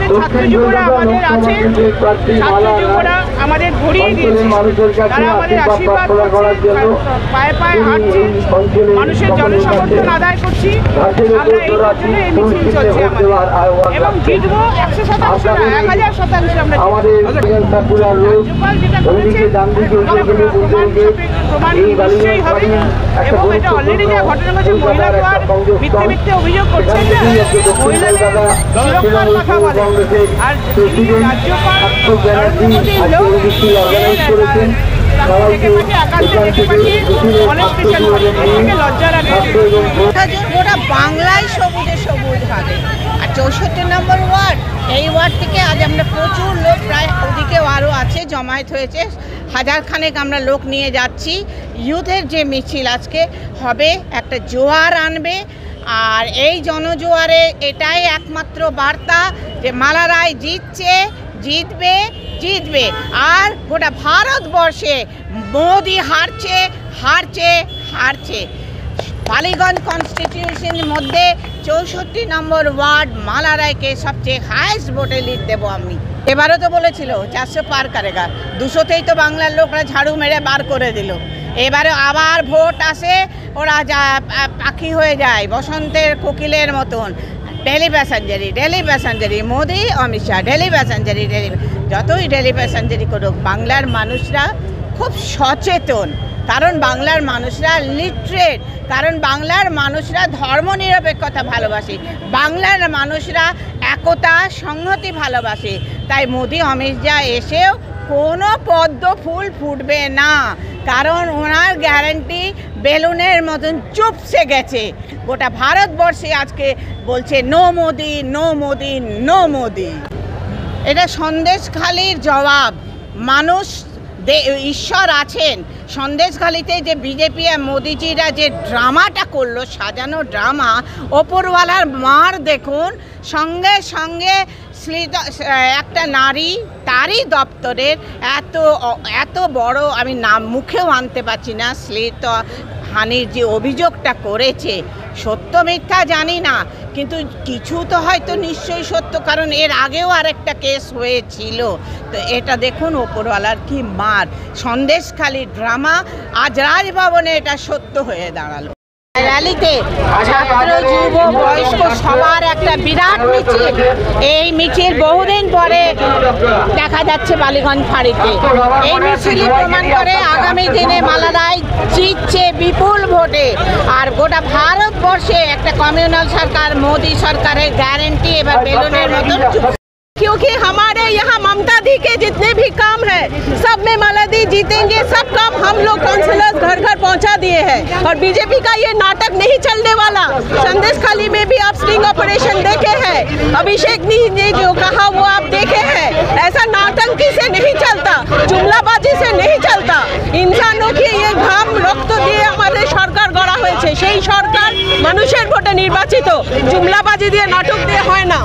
ছাত্র যুবরা আমাদের আছে, ছাত্র যুবরা আমাদের ভরিয়ে দিয়েছে, তারা আমাদের আশীর্বাদ করছে, পায়ে পায়ে হাঁটছে, মানুষের জনসমর্থন আদায় করছি। আমরা এই জন্য এই মিছিল চলছে আমাদের, এবং জিতবো 100% না, 1000% আমরা রাজ্যপাল যেটা করেছেন প্রমাণ নিশ্চয়ই হবে। এবং এটা অলরেডি যা ঘটনা ঘটছে, মহিলা তো আর মিথ্যে মিথ্যে অভিযোগ করছেন না, মহিলাদের সুরক্ষার কথা বলে। আর রাজ্যপাল নরেন্দ্র মোদীর লোক গোটা বাংলায় সবুজে সবুজ হবে। আর 64 নম্বর ওয়ার্ড, এই ওয়ার্ড থেকে আজ আমরা প্রচুর লোক, প্রায় ওদিকেও আরও আছে, জমায়েত হয়েছে, হাজার খানেক আমরা লোক নিয়ে যাচ্ছি। ইউথের যে মিছিল আজকে হবে একটা জোয়ার আনবে, আর এই জনজোয়ারে এটাই একমাত্র বার্তা যে মালা রায় জিতছে, জিতবে, জিতবে। আর গোটা ভারতবর্ষে মোদি হারছে, হারছে, হারছে। বালিগঞ্জ কনস্টিটিউশনের মধ্যে 64 নম্বর ওয়ার্ড মালা রায়কে সবচেয়ে হাইয়েস্ট ভোটে লিড দেবো আমি। এবারও তো বলেছিল 400 পার করেগা, 200তেই তো বাংলার লোকরা ঝাড়ু মেরে বার করে দিল। এবারে আবার ভোট আসে, ওরা পাখি হয়ে যায় বসন্তের কোকিলের মতন। ডেলি প্যাসেঞ্জারি মোদি অমিত শাহ, ডেলি প্যাসেঞ্জারি, যতই ডেলি প্যাসেঞ্জারি করুক, বাংলার মানুষরা খুব সচেতন, কারণ বাংলার মানুষরা লিটারেট, কারণ বাংলার মানুষরা ধর্মনিরপেক্ষতা ভালোবাসে, বাংলার মানুষরা একতা সংহতি ভালোবাসে। তাই মোদি অমিত শাহ এসেও কোনো পদ্ম ফুল ফুটবে না, কারণ ওনার গ্যারান্টি বেলুনের মতন চুপসে গেছে। গোটা ভারতবর্ষে আজকে বলছে no Modi, no Modi, no Modi. এটা সন্দেশখালির জবাব। মানুষ ঈশ্বর আছেন। সন্দেশখালিতে যে বিজেপি আর মোদিজিরা যে ড্রামাটা করলো, সাজানো ড্রামা, ওপরওয়ালার মার দেখুন। সঙ্গে সঙ্গে একটা নারী, তারই দপ্তরের এত বড়, আমি নাম মুখেও আনতে পারছি না, শ্লীল হানির যে অভিযোগটা করেছে, সত্য মিথ্যা জানি না, কিন্তু কিছু তো হয়তো নিশ্চয়ই সত্য, কারণ এর আগেও আরেকটা কেস হয়েছিল। তো এটা দেখুন ওপরওয়ালার কি মার। সন্দেশখালির ড্রামা আজ রাজভবনে এটা সত্য হয়ে দাঁড়ালো। র্যালিতে ছাত্র যুব বয়স্ক সবার একটা বিরাট মিছিল। এই মিছিল বহুদিন পরে দেখা যাচ্ছে বালিগঞ্জ ফাঁড়িতে। এই মিছিল প্রমাণ করে আগামী দিনে মালা রায় জিতছে বিপুল ভোটে। আর গোটা ভারতবর্ষে একটা কমিউনাল সরকার, মোদি সরকারের গ্যারেন্টি এবার বেলুনের মতন। क्योंकि हमारे यहाँ ममता दी के जितने भी काम है सब में माला दी जीतेंगे। सब काम हम लोग काउंसिलर्स घर घर पहुँचा दिए हैं, और बीजेपी का ये नाटक नहीं चलने वाला। संदेशखाली में भी आप स्टिंग ऑपरेशन देखे हैं, अभिषेक ने जो कहा वो आप देखे हैं। ऐसा नाटंकी से नहीं चलता, जुमलाबाजी से नहीं चलता। इंसानों की ये घाम रक्त দিয়ে আমাদের সরকার গড়া হয়েছে, সেই সরকার মানুষের ভোটে নির্বাচিত, জুমলাবাজি দিয়ে নাটক দিয়ে হয় না।